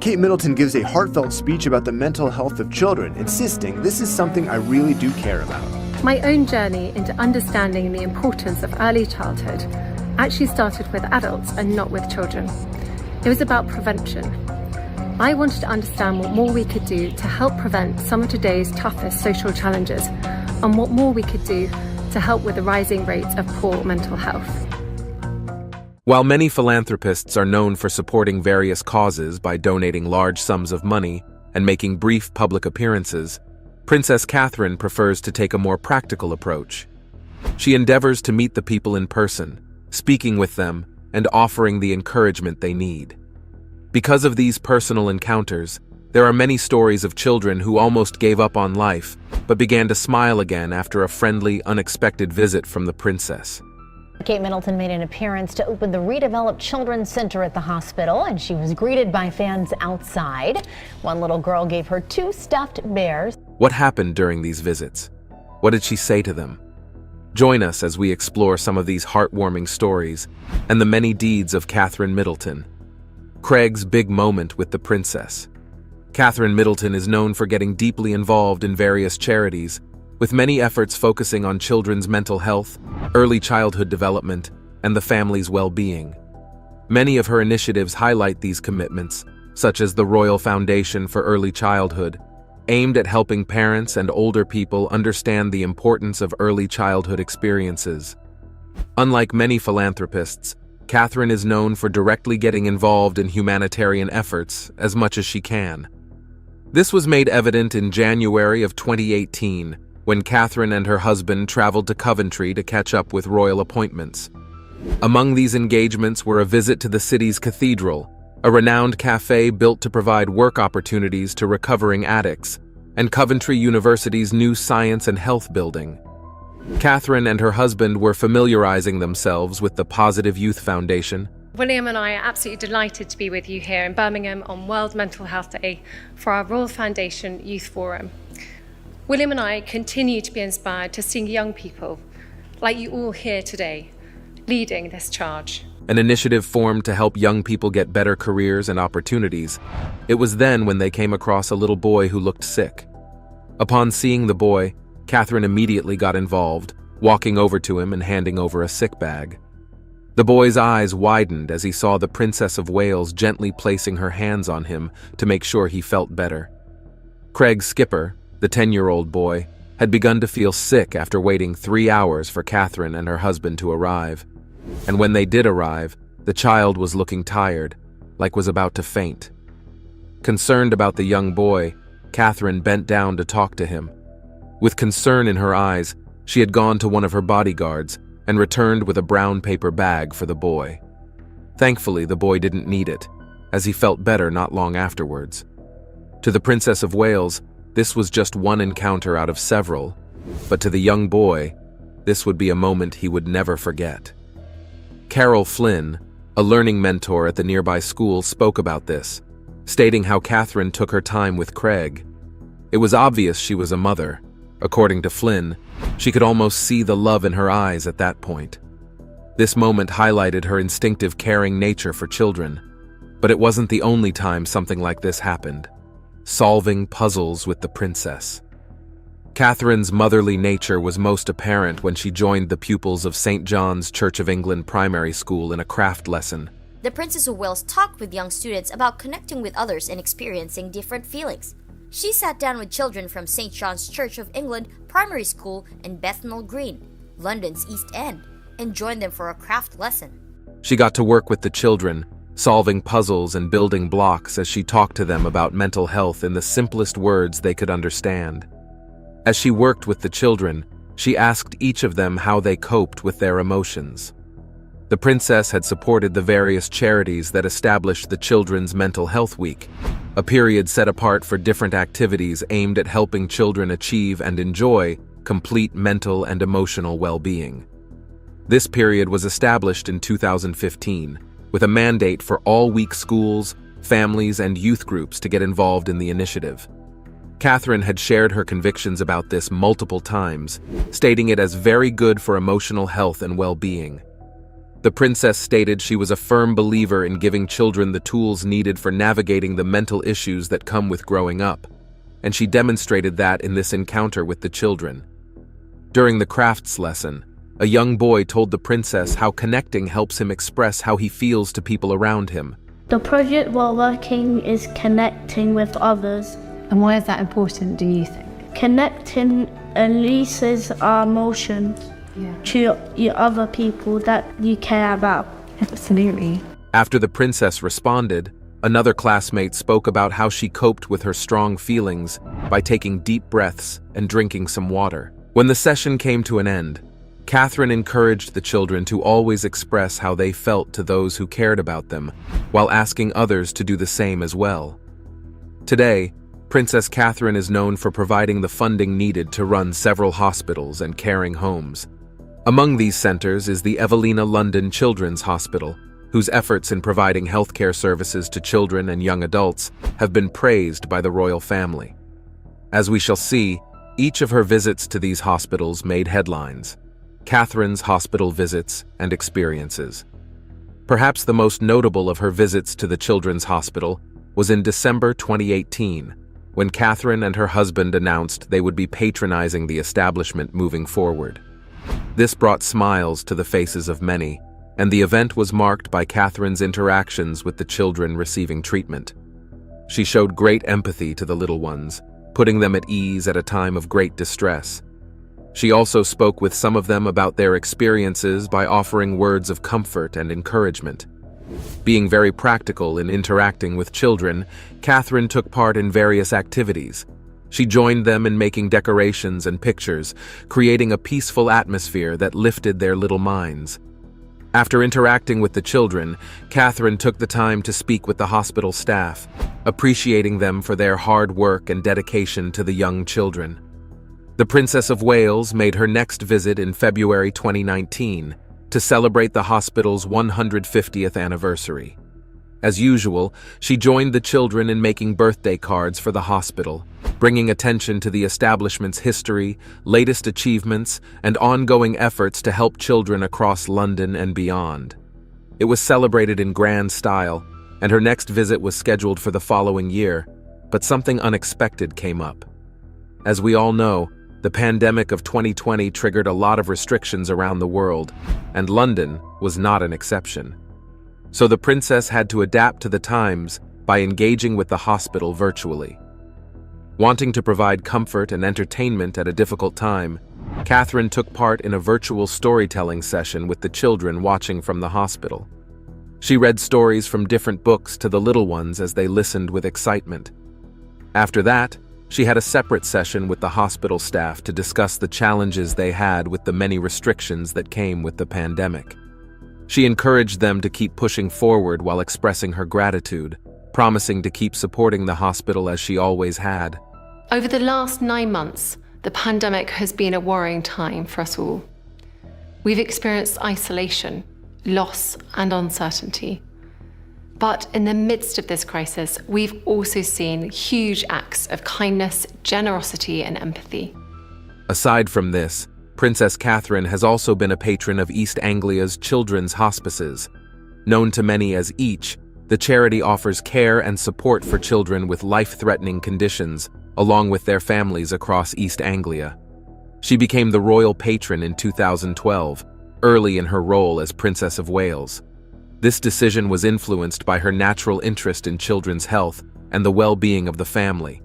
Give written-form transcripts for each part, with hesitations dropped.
Kate Middleton gives a heartfelt speech about the mental health of children, insisting this is something I really do care about. My own journey into understanding the importance of early childhood actually started with adults and not with children. It was about prevention. I wanted to understand what more we could do to help prevent some of today's toughest social challenges, and what more we could do to help with the rising rates of poor mental health. While many philanthropists are known for supporting various causes by donating large sums of money and making brief public appearances, Princess Catherine prefers to take a more practical approach. She endeavors to meet the people in person, speaking with them and offering the encouragement they need. Because of these personal encounters, there are many stories of children who almost gave up on life but began to smile again after a friendly, unexpected visit from the princess. Kate Middleton made an appearance to open the redeveloped Children's Center at the hospital, and she was greeted by fans outside. One little girl gave her 2 stuffed bears. What happened during these visits? What did she say to them? Join us as we explore some of these heartwarming stories and the many deeds of Catherine Middleton. Craig's big moment with the princess. Catherine Middleton is known for getting deeply involved in various charities, with many efforts focusing on children's mental health, early childhood development, and the family's well-being. Many of her initiatives highlight these commitments, such as the Royal Foundation for Early Childhood, aimed at helping parents and older people understand the importance of early childhood experiences. Unlike many philanthropists, Catherine is known for directly getting involved in humanitarian efforts as much as she can. This was made evident in January of 2018, when Catherine and her husband traveled to Coventry to catch up with royal appointments. Among these engagements were a visit to the city's cathedral, a renowned cafe built to provide work opportunities to recovering addicts, and Coventry University's new science and health building. Catherine and her husband were familiarizing themselves with the Positive Youth Foundation. William and I are absolutely delighted to be with you here in Birmingham on World Mental Health Day for our Royal Foundation Youth Forum. William and I continue to be inspired to see young people, like you all here today, leading this charge. An initiative formed to help young people get better careers and opportunities. It was then when they came across a little boy who looked sick. Upon seeing the boy, Catherine immediately got involved, walking over to him and handing over a sick bag. The boy's eyes widened as he saw the Princess of Wales gently placing her hands on him to make sure he felt better. Craig Skipper, the 10-year-old boy, had begun to feel sick after waiting 3 hours for Catherine and her husband to arrive. And when they did arrive, the child was looking tired, like was about to faint. Concerned about the young boy, Catherine bent down to talk to him. With concern in her eyes, she had gone to one of her bodyguards and returned with a brown paper bag for the boy. Thankfully, the boy didn't need it, as he felt better not long afterwards. To the Princess of Wales, this was just one encounter out of several, but to the young boy, this would be a moment he would never forget. Carol Flynn, a learning mentor at the nearby school, spoke about this, stating how Catherine took her time with Craig. It was obvious she was a mother. According to Flynn, she could almost see the love in her eyes at that point. This moment highlighted her instinctive caring nature for children, but it wasn't the only time something like this happened. Solving puzzles with the princess. Catherine's motherly nature was most apparent when she joined the pupils of St. John's Church of England Primary School in a craft lesson. The Princess of Wales talked with young students about connecting with others and experiencing different feelings. She sat down with children from St. John's Church of England Primary School in Bethnal Green, London's East End, and joined them for a craft lesson. She got to work with the children, solving puzzles and building blocks as she talked to them about mental health in the simplest words they could understand. As she worked with the children, she asked each of them how they coped with their emotions. The princess had supported the various charities that established the Children's Mental Health Week, a period set apart for different activities aimed at helping children achieve and enjoy complete mental and emotional well-being. This period was established in 2015, with a mandate for all week schools, families, and youth groups to get involved in the initiative. Catherine had shared her convictions about this multiple times, stating it as very good for emotional health and well-being. The princess stated she was a firm believer in giving children the tools needed for navigating the mental issues that come with growing up, and she demonstrated that in this encounter with the children. During the crafts lesson, a young boy told the princess how connecting helps him express how he feels to people around him. The project we're working is connecting with others. And why is that important, do you think? Connecting releases our emotions to your other people that you care about. Absolutely. After the princess responded, another classmate spoke about how she coped with her strong feelings by taking deep breaths and drinking some water. When the session came to an end, Catherine encouraged the children to always express how they felt to those who cared about them, while asking others to do the same as well. Today, Princess Catherine is known for providing the funding needed to run several hospitals and caring homes. Among these centers is the Evelina London Children's Hospital, whose efforts in providing healthcare services to children and young adults have been praised by the royal family. As we shall see, each of her visits to these hospitals made headlines. Catherine's hospital visits and experiences. Perhaps the most notable of her visits to the Children's Hospital was in December 2018, when Catherine and her husband announced they would be patronizing the establishment moving forward. This brought smiles to the faces of many, and the event was marked by Catherine's interactions with the children receiving treatment. She showed great empathy to the little ones, putting them at ease at a time of great distress. She also spoke with some of them about their experiences by offering words of comfort and encouragement. Being very practical in interacting with children, Catherine took part in various activities. She joined them in making decorations and pictures, creating a peaceful atmosphere that lifted their little minds. After interacting with the children, Catherine took the time to speak with the hospital staff, appreciating them for their hard work and dedication to the young children. The Princess of Wales made her next visit in February 2019 to celebrate the hospital's 150th anniversary. As usual, she joined the children in making birthday cards for the hospital, bringing attention to the establishment's history, latest achievements, and ongoing efforts to help children across London and beyond. It was celebrated in grand style, and her next visit was scheduled for the following year, but something unexpected came up. As we all know, the pandemic of 2020 triggered a lot of restrictions around the world, and London was not an exception. So the princess had to adapt to the times by engaging with the hospital virtually. Wanting to provide comfort and entertainment at a difficult time, Catherine took part in a virtual storytelling session with the children watching from the hospital. She read stories from different books to the little ones as they listened with excitement. After that, she had a separate session with the hospital staff to discuss the challenges they had with the many restrictions that came with the pandemic. She encouraged them to keep pushing forward while expressing her gratitude, promising to keep supporting the hospital as she always had. Over the last 9 months, the pandemic has been a worrying time for us all. We've experienced isolation, loss, and uncertainty. But in the midst of this crisis, we've also seen huge acts of kindness, generosity, and empathy. Aside from this, Princess Catherine has also been a patron of East Anglia's children's hospices. Known to many as EACH, the charity offers care and support for children with life-threatening conditions, along with their families across East Anglia. She became the royal patron in 2012, early in her role as Princess of Wales. This decision was influenced by her natural interest in children's health and the well-being of the family.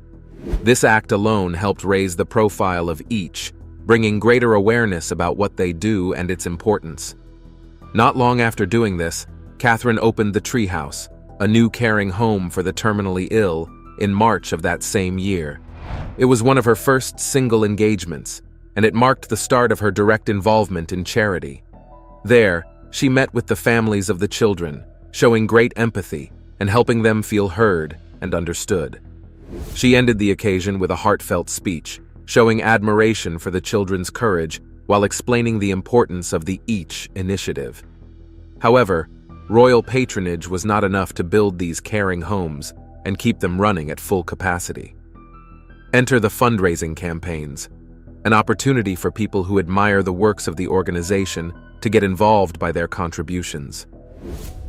This act alone helped raise the profile of EACH, bringing greater awareness about what they do and its importance. Not long after doing this, Catherine opened the Treehouse, a new caring home for the terminally ill, in March of that same year. It was one of her first single engagements, and it marked the start of her direct involvement in charity. There, she met with the families of the children, showing great empathy and helping them feel heard and understood. She ended the occasion with a heartfelt speech, showing admiration for the children's courage while explaining the importance of the EACH initiative. However, royal patronage was not enough to build these caring homes and keep them running at full capacity. Enter the fundraising campaigns, an opportunity for people who admire the works of the organization to get involved by their contributions.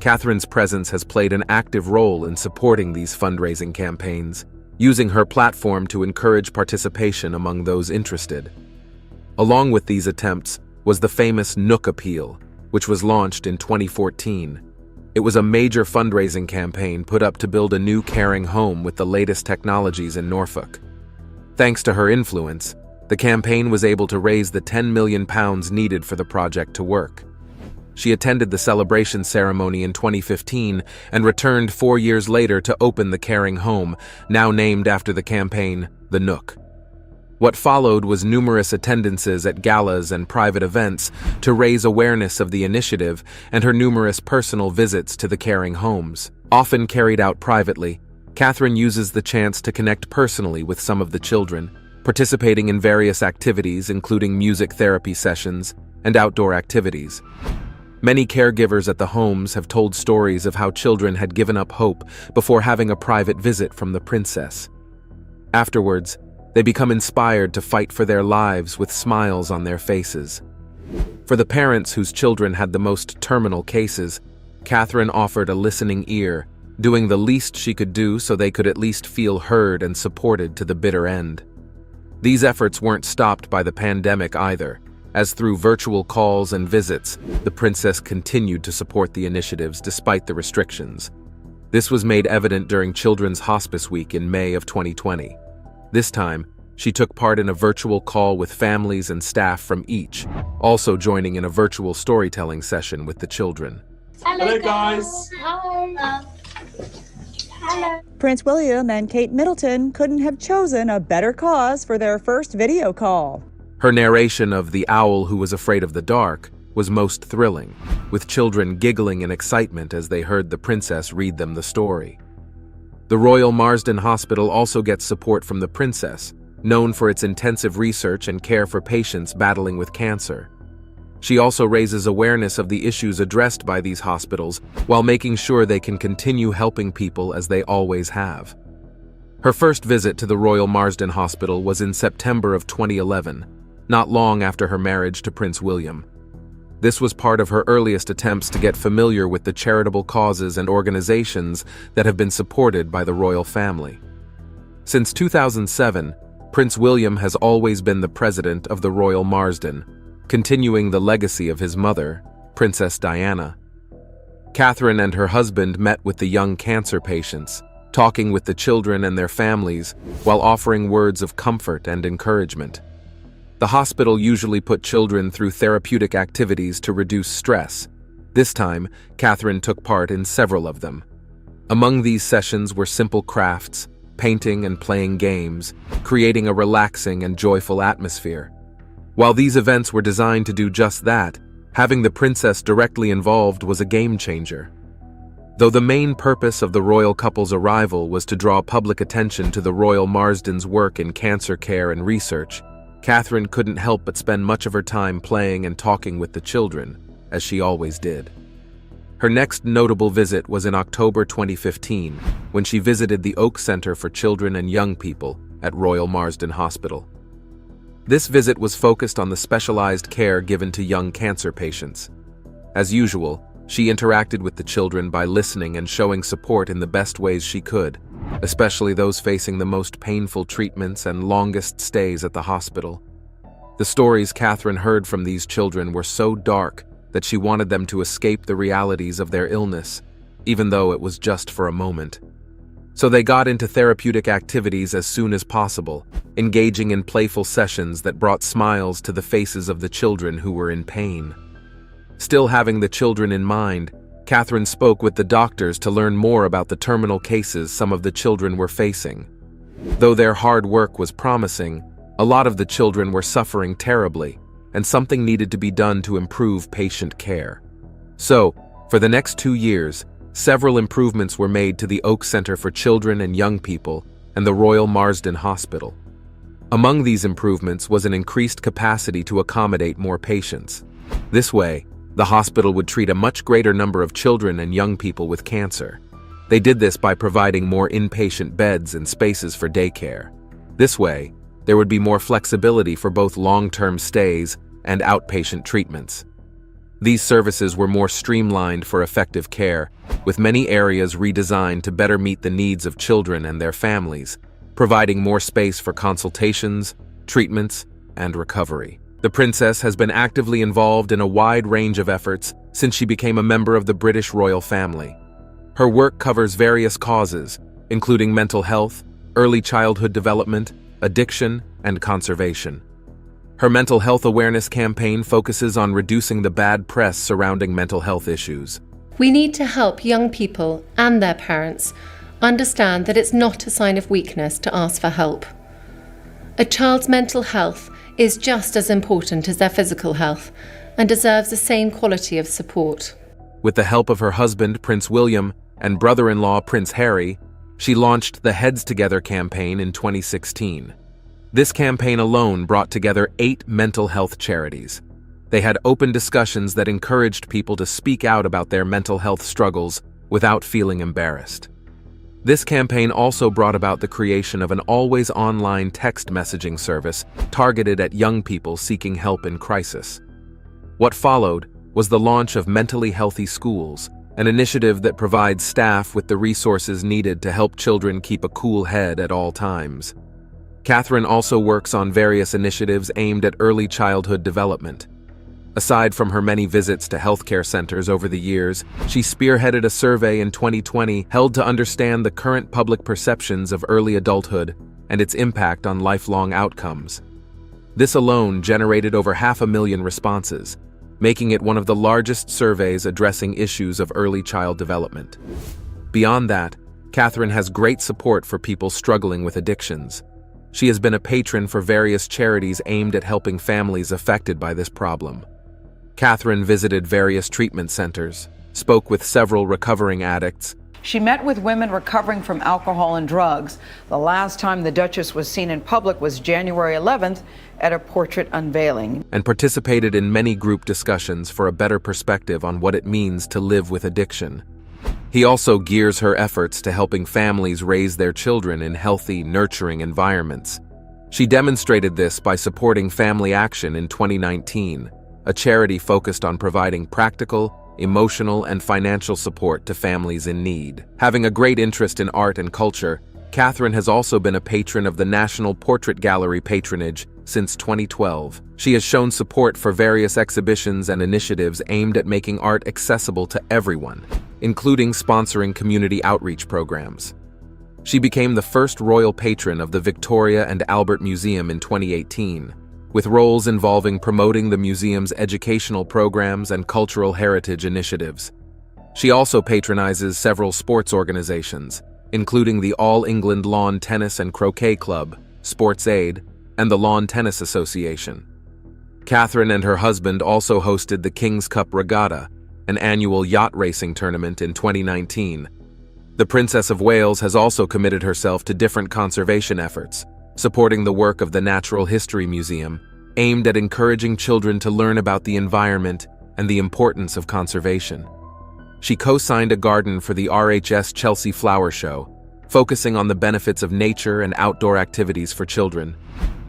Catherine's presence has played an active role in supporting these fundraising campaigns, using her platform to encourage participation among those interested. Along with these attempts was the famous Nook Appeal, which was launched in 2014. It was a major fundraising campaign put up to build a new caring home with the latest technologies in Norfolk. Thanks to her influence, the campaign was able to raise the £10 million needed for the project to work. She attended the celebration ceremony in 2015 and returned 4 years later to open the caring home, now named after the campaign, The Nook. What followed was numerous attendances at galas and private events to raise awareness of the initiative and her numerous personal visits to the caring homes. Often carried out privately, Catherine uses the chance to connect personally with some of the children, participating in various activities including music therapy sessions and outdoor activities. Many caregivers at the homes have told stories of how children had given up hope before having a private visit from the princess. Afterwards, they become inspired to fight for their lives with smiles on their faces. For the parents whose children had the most terminal cases, Catherine offered a listening ear, doing the least she could do so they could at least feel heard and supported to the bitter end. These efforts weren't stopped by the pandemic either, as through virtual calls and visits, the princess continued to support the initiatives despite the restrictions. This was made evident during Children's Hospice Week in May of 2020. This time, she took part in a virtual call with families and staff from each, also joining in a virtual storytelling session with the children. Hello guys! Hi! Hello! Prince William and Kate Middleton couldn't have chosen a better cause for their first video call. Her narration of The Owl Who Was Afraid of the Dark was most thrilling, with children giggling in excitement as they heard the princess read them the story. The Royal Marsden Hospital also gets support from the princess, known for its intensive research and care for patients battling with cancer. She also raises awareness of the issues addressed by these hospitals while making sure they can continue helping people as they always have. Her first visit to the Royal Marsden Hospital was in September of 2011, not long after her marriage to Prince William. This was part of her earliest attempts to get familiar with the charitable causes and organizations that have been supported by the royal family. Since 2007, Prince William has always been the president of the Royal Marsden, continuing the legacy of his mother, Princess Diana. Catherine and her husband met with the young cancer patients, talking with the children and their families while offering words of comfort and encouragement. The hospital usually put children through therapeutic activities to reduce stress. This time, Catherine took part in several of them. Among these sessions were simple crafts, painting and playing games, creating a relaxing and joyful atmosphere. While these events were designed to do just that, having the princess directly involved was a game changer. Though the main purpose of the royal couple's arrival was to draw public attention to the Royal Marsden's work in cancer care and research, Catherine couldn't help but spend much of her time playing and talking with the children, as she always did. Her next notable visit was in October 2015, when she visited the Oak Center for Children and Young People at Royal Marsden Hospital. This visit was focused on the specialized care given to young cancer patients. As usual, she interacted with the children by listening and showing support in the best ways she could, especially those facing the most painful treatments and longest stays at the hospital. The stories Catherine heard from these children were so dark that she wanted them to escape the realities of their illness, even though it was just for a moment. So they got into therapeutic activities as soon as possible, engaging in playful sessions that brought smiles to the faces of the children who were in pain. Still having the children in mind, Catherine spoke with the doctors to learn more about the terminal cases some of the children were facing. Though their hard work was promising, a lot of the children were suffering terribly, and something needed to be done to improve patient care. So, for the next 2 years, several improvements were made to the Oak Center for Children and Young People and the Royal Marsden Hospital. Among these improvements was an increased capacity to accommodate more patients. This way, the hospital would treat a much greater number of children and young people with cancer. They did this by providing more inpatient beds and spaces for daycare. This way, there would be more flexibility for both long-term stays and outpatient treatments. These services were more streamlined for effective care, with many areas redesigned to better meet the needs of children and their families, providing more space for consultations, treatments, and recovery. The princess has been actively involved in a wide range of efforts since she became a member of the British royal family. Her work covers various causes, including mental health, early childhood development, addiction, and conservation. Her mental health awareness campaign focuses on reducing the bad press surrounding mental health issues. We need to help young people and their parents understand that it's not a sign of weakness to ask for help. A child's mental health is just as important as their physical health and deserves the same quality of support. With the help of her husband, Prince William, and brother-in-law, Prince Harry, she launched the Heads Together campaign in 2016. This campaign alone brought together 8 mental health charities. They had open discussions that encouraged people to speak out about their mental health struggles without feeling embarrassed. This campaign also brought about the creation of an always online text messaging service targeted at young people seeking help in crisis. What followed was the launch of Mentally Healthy Schools, an initiative that provides staff with the resources needed to help children keep a cool head at all times. Catherine also works on various initiatives aimed at early childhood development. Aside from her many visits to healthcare centers over the years, she spearheaded a survey in 2020 held to understand the current public perceptions of early adulthood and its impact on lifelong outcomes. This alone generated over 500,000 responses, making it one of the largest surveys addressing issues of early child development. Beyond that, Catherine has great support for people struggling with addictions. She has been a patron for various charities aimed at helping families affected by this problem. Catherine visited various treatment centers, spoke with several recovering addicts. She met with women recovering from alcohol and drugs. The last time the Duchess was seen in public was January 11th at a portrait unveiling. And participated in many group discussions for a better perspective on what it means to live with addiction. He also gears her efforts to helping families raise their children in healthy, nurturing environments. She demonstrated this by supporting Family Action in 2019, a charity focused on providing practical, emotional, and financial support to families in need. Having a great interest in art and culture, Catherine has also been a patron of the National Portrait Gallery patronage since 2012. She has shown support for various exhibitions and initiatives aimed at making art accessible to everyone, including sponsoring community outreach programs. She became the first royal patron of the Victoria and Albert Museum in 2018, with roles involving promoting the museum's educational programs and cultural heritage initiatives. She also patronizes several sports organizations, including the All England Lawn Tennis and Croquet Club, Sports Aid, and the Lawn Tennis Association. Catherine and her husband also hosted the King's Cup Regatta, an annual yacht racing tournament in 2019. The Princess of Wales has also committed herself to different conservation efforts, supporting the work of the Natural History Museum, aimed at encouraging children to learn about the environment and the importance of conservation. She co-signed a garden for the RHS Chelsea Flower Show, focusing on the benefits of nature and outdoor activities for children.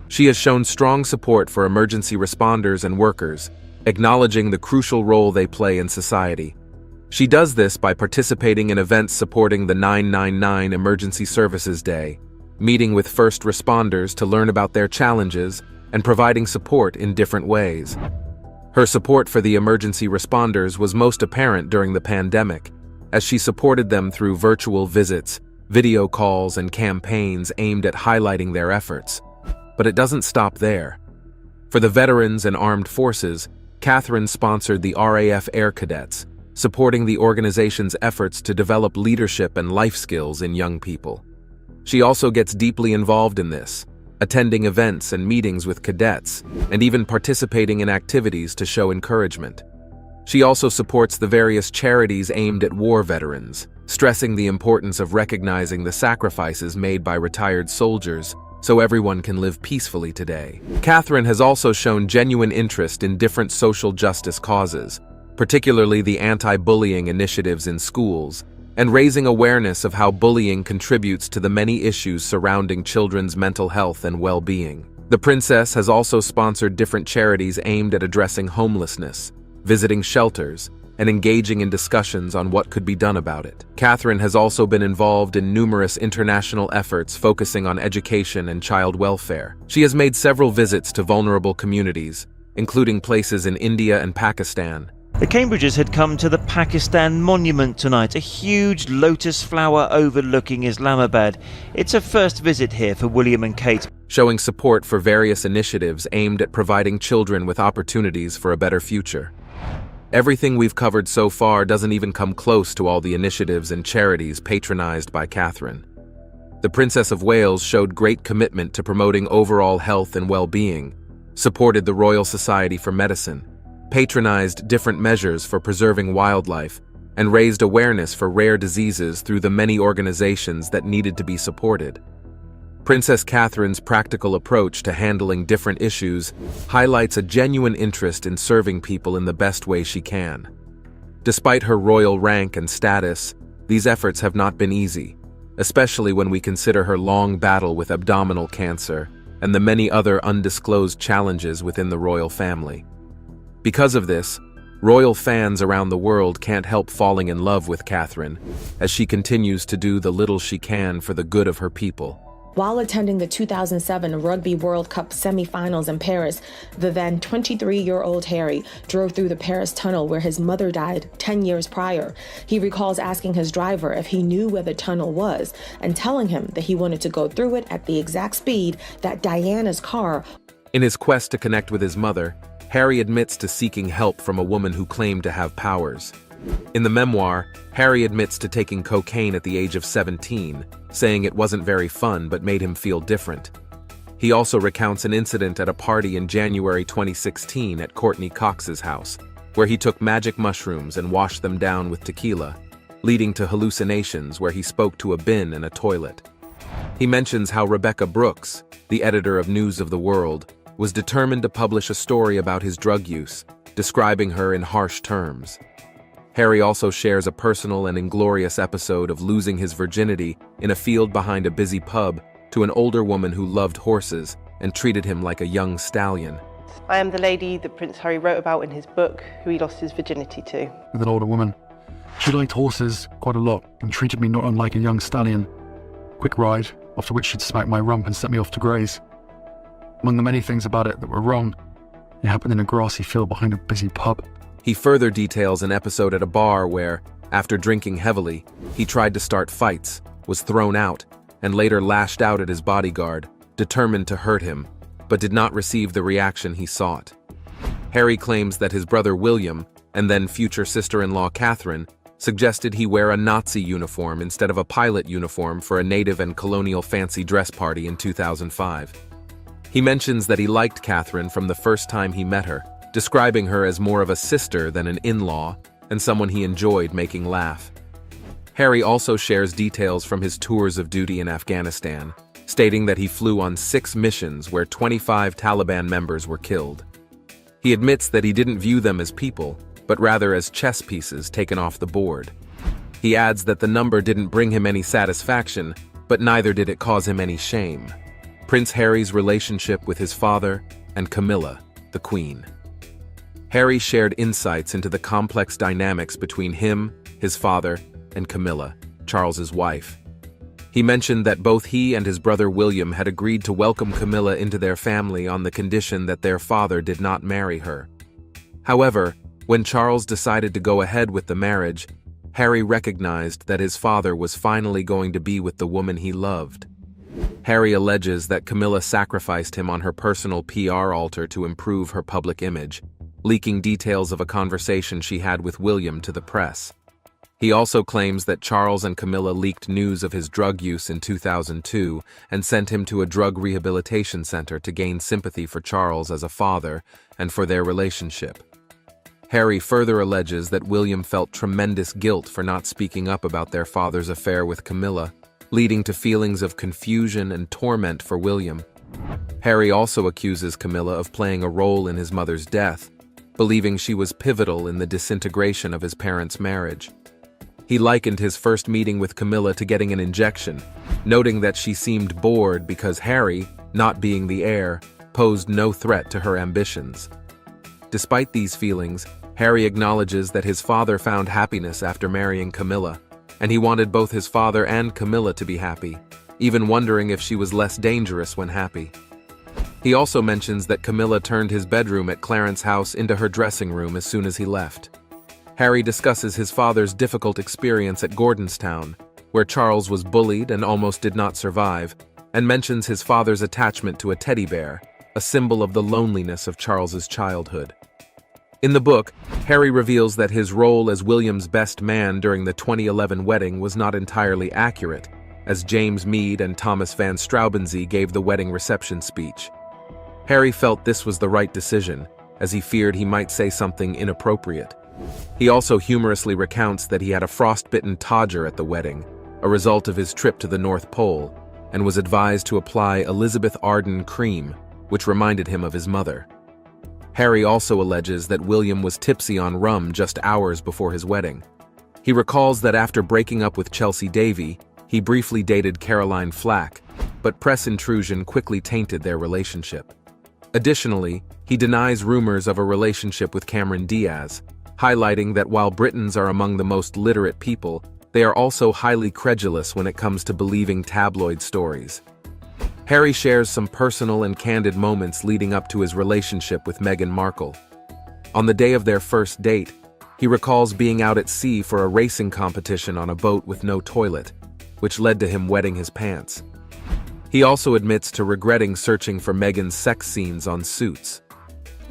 She has shown strong support for emergency responders and workers, acknowledging the crucial role they play in society. She does this by participating in events supporting the 999 Emergency Services Day, meeting with first responders to learn about their challenges, and providing support in different ways. Her support for the emergency responders was most apparent during the pandemic, as she supported them through virtual visits, video calls, and campaigns aimed at highlighting their efforts. But it doesn't stop there. For the veterans and armed forces, Catherine sponsored the RAF Air Cadets, supporting the organization's efforts to develop leadership and life skills in young people. She also gets deeply involved in this, attending events and meetings with cadets, and even participating in activities to show encouragement. She also supports the various charities aimed at war veterans, stressing the importance of recognizing the sacrifices made by retired soldiers so everyone can live peacefully today. Catherine has also shown genuine interest in different social justice causes, particularly the anti-bullying initiatives in schools, and raising awareness of how bullying contributes to the many issues surrounding children's mental health and well-being. The princess has also sponsored different charities aimed at addressing homelessness, visiting shelters, and engaging in discussions on what could be done about it. Catherine has also been involved in numerous international efforts focusing on education and child welfare. She has made several visits to vulnerable communities, including places in India and Pakistan. The Cambridges had come to the Pakistan Monument tonight, a huge lotus flower overlooking Islamabad. It's a first visit here for William and Kate, showing support for various initiatives aimed at providing children with opportunities for a better future. Everything we've covered so far doesn't even come close to all the initiatives and charities patronized by Catherine. The Princess of Wales showed great commitment to promoting overall health and well-being, supported the Royal Society for Medicine, patronized different measures for preserving wildlife, and raised awareness for rare diseases through the many organizations that needed to be supported. Princess Catherine's practical approach to handling different issues highlights a genuine interest in serving people in the best way she can. Despite her royal rank and status, these efforts have not been easy, especially when we consider her long battle with abdominal cancer and the many other undisclosed challenges within the royal family. Because of this, royal fans around the world can't help falling in love with Catherine, as she continues to do the little she can for the good of her people. While attending the 2007 Rugby World Cup semi-finals in Paris, the then 23-year-old Harry drove through the Paris tunnel where his mother died 10 years prior. He recalls asking his driver if he knew where the tunnel was and telling him that he wanted to go through it at the exact speed that Diana's car. In his quest to connect with his mother, Harry admits to seeking help from a woman who claimed to have powers. In the memoir, Harry admits to taking cocaine at the age of 17, saying it wasn't very fun but made him feel different. He also recounts an incident at a party in January 2016 at Courtney Cox's house, where he took magic mushrooms and washed them down with tequila, leading to hallucinations where he spoke to a bin and a toilet. He mentions how Rebecca Brooks, the editor of News of the World, was determined to publish a story about his drug use, describing her in harsh terms. Harry also shares a personal and inglorious episode of losing his virginity in a field behind a busy pub to an older woman who loved horses and treated him like a young stallion. I am the lady that Prince Harry wrote about in his book, who he lost his virginity to. With an older woman. She liked horses quite a lot and treated me not unlike a young stallion. Quick ride, after which she'd smack my rump and set me off to graze. Among the many things about it that were wrong, it happened in a grassy field behind a busy pub. He further details an episode at a bar where, after drinking heavily, he tried to start fights, was thrown out, and later lashed out at his bodyguard, determined to hurt him, but did not receive the reaction he sought. Harry claims that his brother William, and then future sister-in-law Catherine, suggested he wear a Nazi uniform instead of a pilot uniform for a native and colonial fancy dress party in 2005. He mentions that he liked Catherine from the first time he met her, describing her as more of a sister than an in-law and someone he enjoyed making laugh. Harry also shares details from his tours of duty in Afghanistan, stating that he flew on 6 missions where 25 Taliban members were killed. He admits that he didn't view them as people, but rather as chess pieces taken off the board. He adds that the number didn't bring him any satisfaction, but neither did it cause him any shame. Prince Harry's relationship with his father and Camilla, the Queen. Harry shared insights into the complex dynamics between him, his father, and Camilla, Charles's wife. He mentioned that both he and his brother William had agreed to welcome Camilla into their family on the condition that their father did not marry her. However, when Charles decided to go ahead with the marriage, Harry recognized that his father was finally going to be with the woman he loved. Harry alleges that Camilla sacrificed him on her personal PR altar to improve her public image, leaking details of a conversation she had with William to the press. He also claims that Charles and Camilla leaked news of his drug use in 2002 and sent him to a drug rehabilitation center to gain sympathy for Charles as a father and for their relationship. Harry further alleges that William felt tremendous guilt for not speaking up about their father's affair with Camilla, leading to feelings of confusion and torment for William. Harry also accuses Camilla of playing a role in his mother's death, believing she was pivotal in the disintegration of his parents' marriage. He likened his first meeting with Camilla to getting an injection, noting that she seemed bored because Harry, not being the heir, posed no threat to her ambitions. Despite these feelings, Harry acknowledges that his father found happiness after marrying Camilla, and he wanted both his father and Camilla to be happy, even wondering if she was less dangerous when happy. He also mentions that Camilla turned his bedroom at Clarence's house into her dressing room as soon as he left. Harry discusses his father's difficult experience at Gordonstown, where Charles was bullied and almost did not survive, and mentions his father's attachment to a teddy bear, a symbol of the loneliness of Charles's childhood. In the book, Harry reveals that his role as William's best man during the 2011 wedding was not entirely accurate, as James Mead and Thomas Van Straubenzee gave the wedding reception speech. Harry felt this was the right decision, as he feared he might say something inappropriate. He also humorously recounts that he had a frostbitten todger at the wedding, a result of his trip to the North Pole, and was advised to apply Elizabeth Arden cream, which reminded him of his mother. Harry also alleges that William was tipsy on rum just hours before his wedding. He recalls that after breaking up with Chelsea Davy, he briefly dated Caroline Flack, but press intrusion quickly tainted their relationship. Additionally, he denies rumors of a relationship with Cameron Diaz, highlighting that while Britons are among the most literate people, they are also highly credulous when it comes to believing tabloid stories. Harry shares some personal and candid moments leading up to his relationship with Meghan Markle. On the day of their first date, he recalls being out at sea for a racing competition on a boat with no toilet, which led to him wetting his pants. He also admits to regretting searching for Meghan's sex scenes on Suits.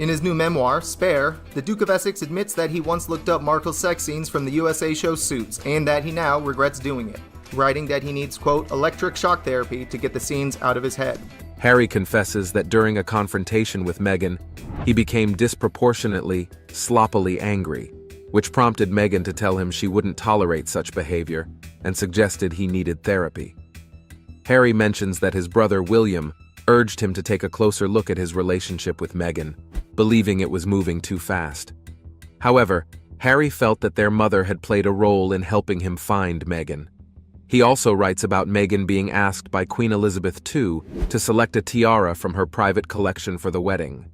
In his new memoir, Spare, the Duke of Essex admits that he once looked up Markle's sex scenes from the USA show Suits, and that he now regrets doing it, writing that he needs, quote, electric shock therapy to get the scenes out of his head. Harry confesses that during a confrontation with Meghan, he became disproportionately, sloppily angry, which prompted Meghan to tell him she wouldn't tolerate such behavior and suggested he needed therapy. Harry mentions that his brother William urged him to take a closer look at his relationship with Meghan, believing it was moving too fast. However, Harry felt that their mother had played a role in helping him find Meghan. He also writes about Meghan being asked by Queen Elizabeth II to select a tiara from her private collection for the wedding.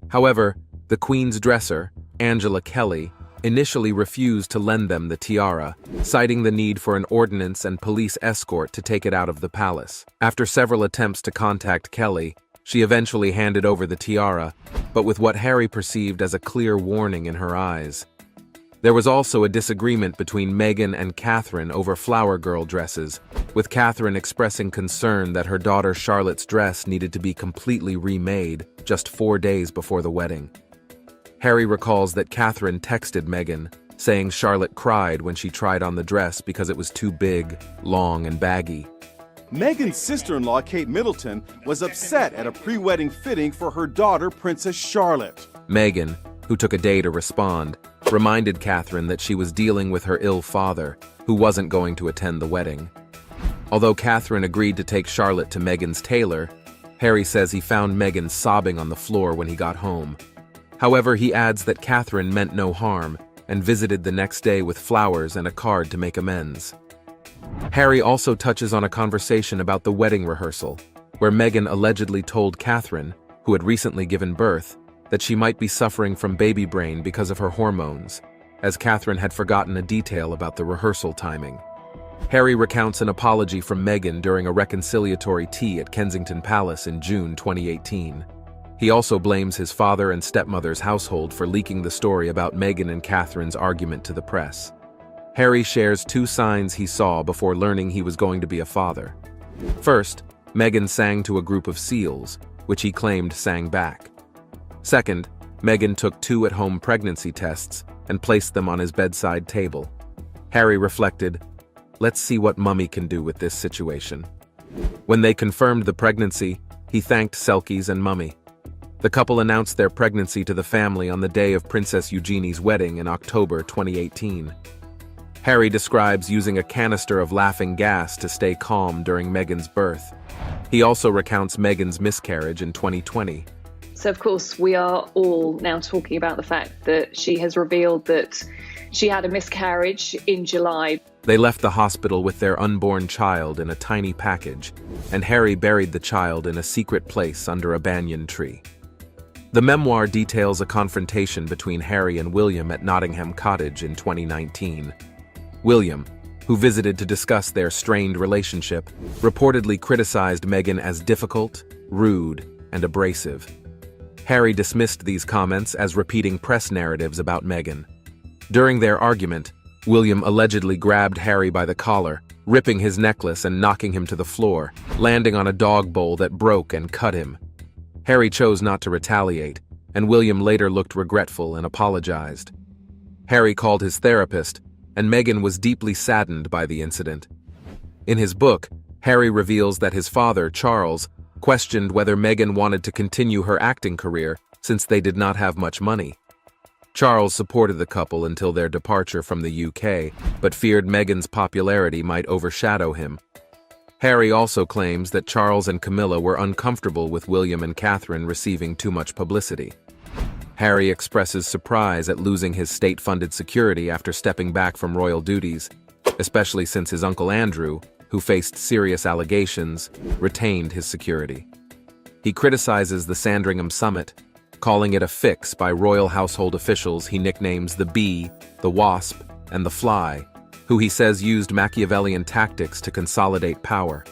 However, the Queen's dresser, Angela Kelly, initially refused to lend them the tiara, citing the need for an ordnance and police escort to take it out of the palace. After several attempts to contact Kelly, she eventually handed over the tiara, but with what Harry perceived as a clear warning in her eyes. There was also a disagreement between Meghan and Catherine over flower girl dresses, with Catherine expressing concern that her daughter Charlotte's dress needed to be completely remade just 4 days before the wedding. Harry recalls that Catherine texted Meghan, saying Charlotte cried when she tried on the dress because it was too big, long, and baggy. Meghan's sister-in-law, Kate Middleton, was upset at a pre-wedding fitting for her daughter, Princess Charlotte. Meghan, who took a day to respond, reminded Catherine that she was dealing with her ill father, who wasn't going to attend the wedding. Although Catherine agreed to take Charlotte to Meghan's tailor, Harry says he found Meghan sobbing on the floor when he got home. However, he adds that Catherine meant no harm and visited the next day with flowers and a card to make amends. Harry also touches on a conversation about the wedding rehearsal, where Meghan allegedly told Catherine, who had recently given birth, that she might be suffering from baby brain because of her hormones, as Catherine had forgotten a detail about the rehearsal timing. Harry recounts an apology from Meghan during a reconciliatory tea at Kensington Palace in June 2018. He also blames his father and stepmother's household for leaking the story about Meghan and Catherine's argument to the press. Harry shares 2 signs he saw before learning he was going to be a father. First, Meghan sang to a group of seals, which he claimed sang back. Second, Meghan took 2 at-home pregnancy tests and placed them on his bedside table. Harry reflected, "Let's see what Mummy can do with this situation." When they confirmed the pregnancy, he thanked Selkies and Mummy. The couple announced their pregnancy to the family on the day of Princess Eugenie's wedding in October 2018. Harry describes using a canister of laughing gas to stay calm during Meghan's birth. He also recounts Meghan's miscarriage in 2020. So, of course, we are all now talking about the fact that she has revealed that she had a miscarriage in July. They left the hospital with their unborn child in a tiny package, and Harry buried the child in a secret place under a banyan tree. The memoir details a confrontation between Harry and William at Nottingham Cottage in 2019. William, who visited to discuss their strained relationship, reportedly criticized Meghan as difficult, rude, and abrasive. Harry dismissed these comments as repeating press narratives about Meghan. During their argument, William allegedly grabbed Harry by the collar, ripping his necklace and knocking him to the floor, landing on a dog bowl that broke and cut him. Harry chose not to retaliate, and William later looked regretful and apologized. Harry called his therapist, and Meghan was deeply saddened by the incident. In his book, Harry reveals that his father, Charles, questioned whether Meghan wanted to continue her acting career since they did not have much money. Charles supported the couple until their departure from the UK, but feared Meghan's popularity might overshadow him. Harry also claims that Charles and Camilla were uncomfortable with William and Catherine receiving too much publicity. Harry expresses surprise at losing his state-funded security after stepping back from royal duties, especially since his uncle Andrew, who faced serious allegations, retained his security. He criticizes the Sandringham Summit, calling it a fix by royal household officials he nicknames the Bee, the Wasp, and the Fly, who he says used Machiavellian tactics to consolidate power.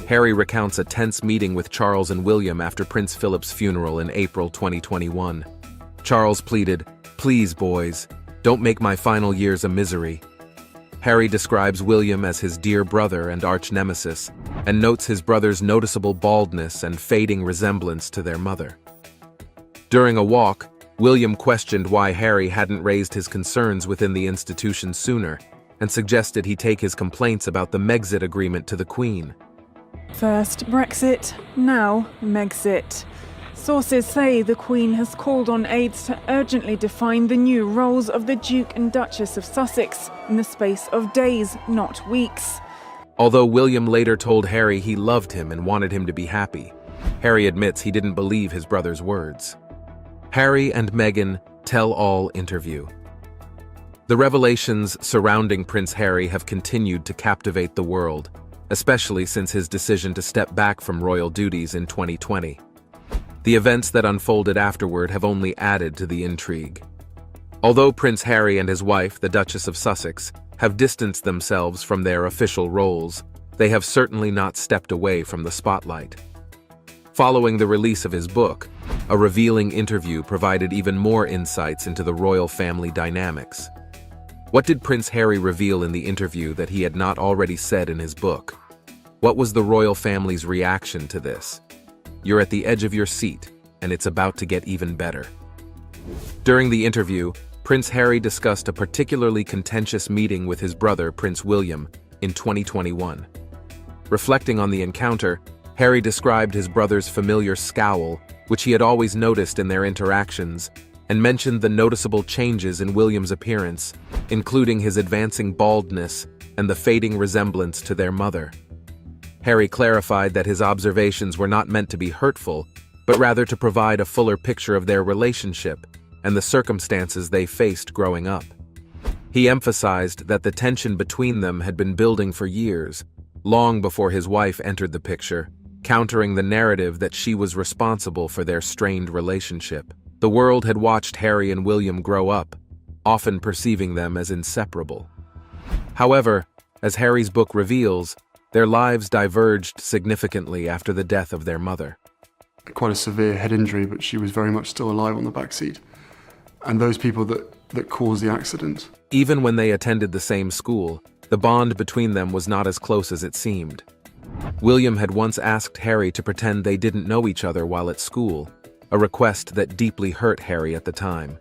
Harry recounts a tense meeting with Charles and William after Prince Philip's funeral in April 2021. Charles pleaded, "Please, boys, don't make my final years a misery." Harry describes William as his dear brother and arch-nemesis, and notes his brother's noticeable baldness and fading resemblance to their mother. During a walk, William questioned why Harry hadn't raised his concerns within the institution sooner, and suggested he take his complaints about the Megxit agreement to the Queen. First Brexit, now Megxit. Sources say the Queen has called on aides to urgently define the new roles of the Duke and Duchess of Sussex in the space of days, not weeks. Although William later told Harry he loved him and wanted him to be happy, Harry admits he didn't believe his brother's words. Harry and Meghan tell-all interview. The revelations surrounding Prince Harry have continued to captivate the world, especially since his decision to step back from royal duties in 2020. The events that unfolded afterward have only added to the intrigue. Although Prince Harry and his wife, the Duchess of Sussex, have distanced themselves from their official roles, they have certainly not stepped away from the spotlight. Following the release of his book, a revealing interview provided even more insights into the royal family dynamics. What did Prince Harry reveal in the interview that he had not already said in his book? What was the royal family's reaction to this? You're at the edge of your seat, and it's about to get even better. During the interview, Prince Harry discussed a particularly contentious meeting with his brother, Prince William, in 2021. Reflecting on the encounter, Harry described his brother's familiar scowl, which he had always noticed in their interactions, and mentioned the noticeable changes in William's appearance, including his advancing baldness and the fading resemblance to their mother. Harry clarified that his observations were not meant to be hurtful, but rather to provide a fuller picture of their relationship and the circumstances they faced growing up. He emphasized that the tension between them had been building for years, long before his wife entered the picture, countering the narrative that she was responsible for their strained relationship. The world had watched Harry and William grow up, often perceiving them as inseparable. However, as Harry's book reveals, their lives diverged significantly after the death of their mother. Quite a severe head injury, but she was very much still alive on the back seat. And those people that caused the accident. Even when they attended the same school, the bond between them was not as close as it seemed. William had once asked Harry to pretend they didn't know each other while at school, a request that deeply hurt Harry at the time.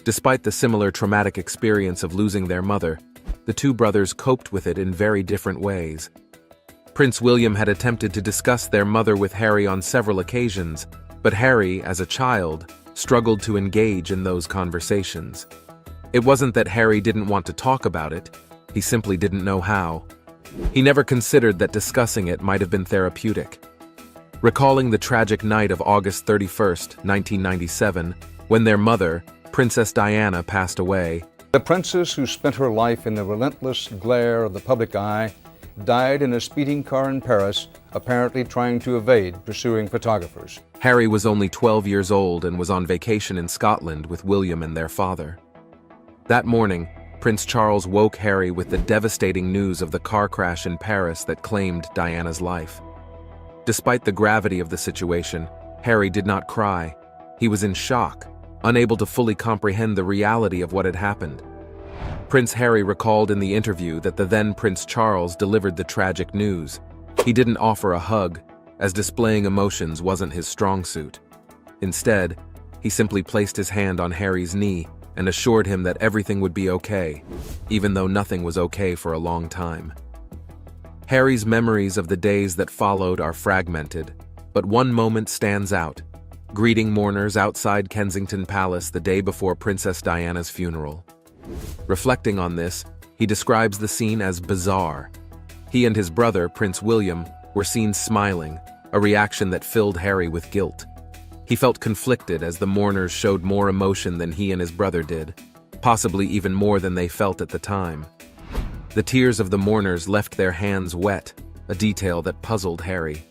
Despite the similar traumatic experience of losing their mother, the two brothers coped with it in very different ways. Prince William had attempted to discuss their mother with Harry on several occasions, but Harry, as a child, struggled to engage in those conversations. It wasn't that Harry didn't want to talk about it, he simply didn't know how. He never considered that discussing it might have been therapeutic. Recalling the tragic night of August 31st, 1997, when their mother, Princess Diana, passed away, the princess who spent her life in the relentless glare of the public eye died in a speeding car in Paris, apparently trying to evade pursuing photographers. Harry was only 12 years old and was on vacation in Scotland with William and their father. That morning, Prince Charles woke Harry with the devastating news of the car crash in Paris that claimed Diana's life. Despite the gravity of the situation, Harry did not cry. He was in shock, unable to fully comprehend the reality of what had happened. Prince Harry recalled in the interview that the then Prince Charles delivered the tragic news. He didn't offer a hug, as displaying emotions wasn't his strong suit. Instead, he simply placed his hand on Harry's knee and assured him that everything would be okay, even though nothing was okay for a long time. Harry's memories of the days that followed are fragmented, but one moment stands out: greeting mourners outside Kensington Palace the day before Princess Diana's funeral. Reflecting on this, he describes the scene as bizarre. He and his brother, Prince William, were seen smiling, a reaction that filled Harry with guilt. He felt conflicted as the mourners showed more emotion than he and his brother did, possibly even more than they felt at the time. The tears of the mourners left their hands wet, a detail that puzzled Harry.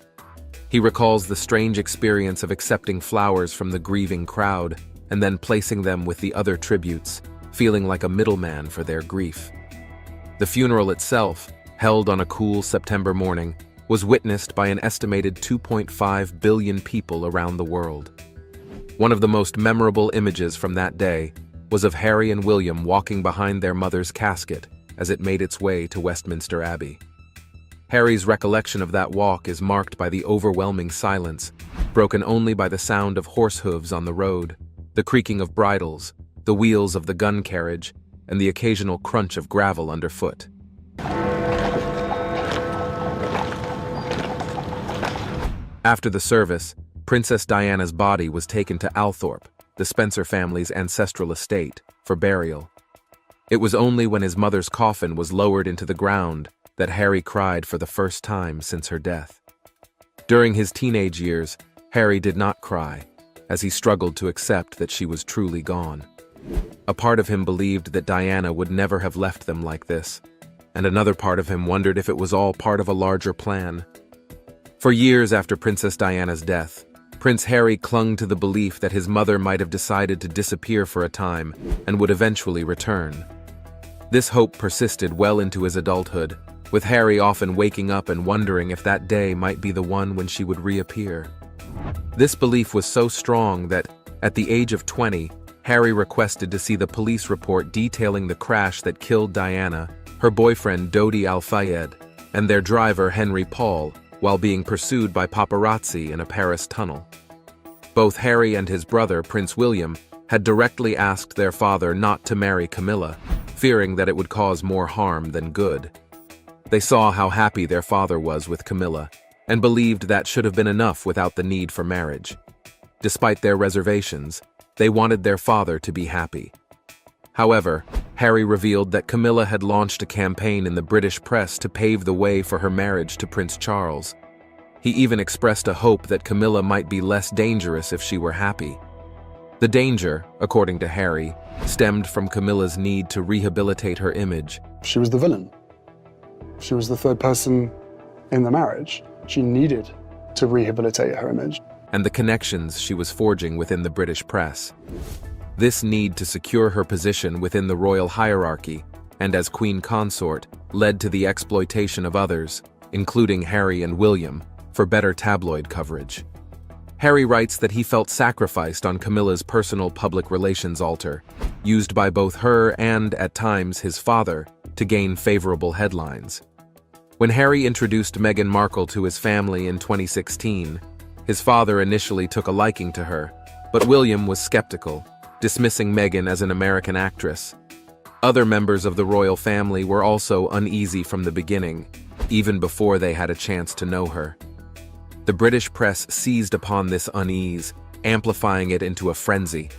He recalls the strange experience of accepting flowers from the grieving crowd and then placing them with the other tributes, feeling like a middleman for their grief. The funeral itself, held on a cool September morning, was witnessed by an estimated 2.5 billion people around the world. One of the most memorable images from that day was of Harry and William walking behind their mother's casket as it made its way to Westminster Abbey. Harry's recollection of that walk is marked by the overwhelming silence, broken only by the sound of horse hooves on the road, the creaking of bridles, the wheels of the gun carriage, and the occasional crunch of gravel underfoot. After the service, Princess Diana's body was taken to Althorpe, the Spencer family's ancestral estate, for burial. It was only when his mother's coffin was lowered into the ground that Harry cried for the first time since her death. During his teenage years, Harry did not cry, as he struggled to accept that she was truly gone. A part of him believed that Diana would never have left them like this, and another part of him wondered if it was all part of a larger plan. For years after Princess Diana's death, Prince Harry clung to the belief that his mother might have decided to disappear for a time and would eventually return. This hope persisted well into his adulthood, with Harry often waking up and wondering if that day might be the one when she would reappear. This belief was so strong that, at the age of 20, Harry requested to see the police report detailing the crash that killed Diana, her boyfriend Dodi Al-Fayed, and their driver Henry Paul, while being pursued by paparazzi in a Paris tunnel. Both Harry and his brother, Prince William, had directly asked their father not to marry Camilla, fearing that it would cause more harm than good. They saw how happy their father was with Camilla, and believed that should have been enough without the need for marriage. Despite their reservations, they wanted their father to be happy. However, Harry revealed that Camilla had launched a campaign in the British press to pave the way for her marriage to Prince Charles. He even expressed a hope that Camilla might be less dangerous if she were happy. The danger, according to Harry, stemmed from Camilla's need to rehabilitate her image. She was the villain. She was the third person in the marriage. She needed to rehabilitate her image. And the connections she was forging within the British press. This need to secure her position within the royal hierarchy, and as queen consort, led to the exploitation of others, including Harry and William, for better tabloid coverage. Harry writes that he felt sacrificed on Camilla's personal public relations altar, used by both her and, at times, his father, to gain favorable headlines. When Harry introduced Meghan Markle to his family in 2016, his father initially took a liking to her, but William was skeptical, dismissing Meghan as an American actress. Other members of the royal family were also uneasy from the beginning, even before they had a chance to know her. The British press seized upon this unease, amplifying it into a frenzy.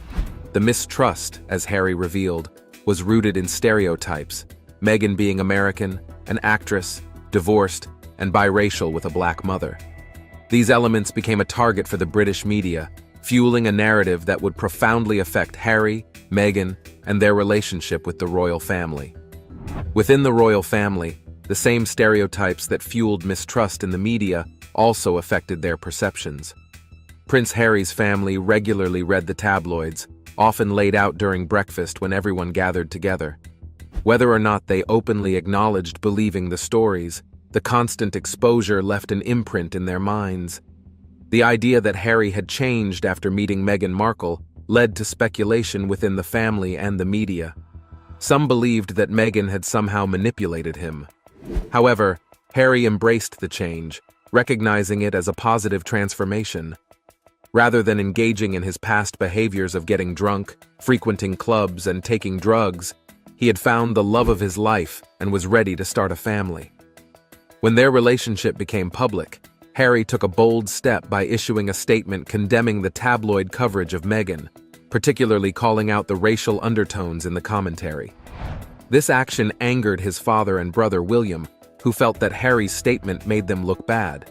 The mistrust, as Harry revealed, was rooted in stereotypes, Meghan being American, an actress, divorced, and biracial with a black mother. These elements became a target for the British media, fueling a narrative that would profoundly affect Harry, Meghan, and their relationship with the royal family. Within the royal family, The same stereotypes that fueled mistrust in the media also affected their perceptions. Prince Harry's family regularly read the tabloids, often laid out during breakfast when everyone gathered together. Whether or not they openly acknowledged believing the stories, the constant exposure left an imprint in their minds. The idea that Harry had changed after meeting Meghan Markle led to speculation within the family and the media. Some believed that Meghan had somehow manipulated him. However, Harry embraced the change, recognizing it as a positive transformation. Rather than engaging in his past behaviors of getting drunk, frequenting clubs, and taking drugs, he had found the love of his life and was ready to start a family. When their relationship became public, Harry took a bold step by issuing a statement condemning the tabloid coverage of Meghan, particularly calling out the racial undertones in the commentary. This action angered his father and brother William, who felt that Harry's statement made them look bad.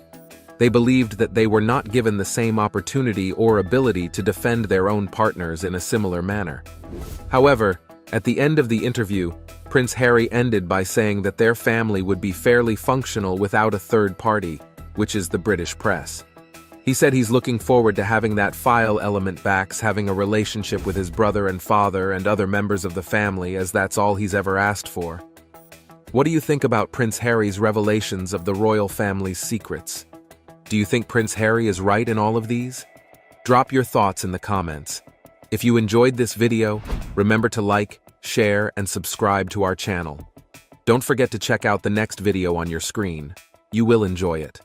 They believed that they were not given the same opportunity or ability to defend their own partners in a similar manner. However, at the end of the interview, Prince Harry ended by saying that their family would be fairly functional without a third party, which is the British press. He said he's looking forward to having that file element back, having a relationship with his brother and father and other members of the family, as that's all he's ever asked for. What do you think about Prince Harry's revelations of the royal family's secrets? Do you think Prince Harry is right in all of these? Drop your thoughts in the comments. If you enjoyed this video, remember to like, share, and subscribe to our channel. Don't forget to check out the next video on your screen. You will enjoy it.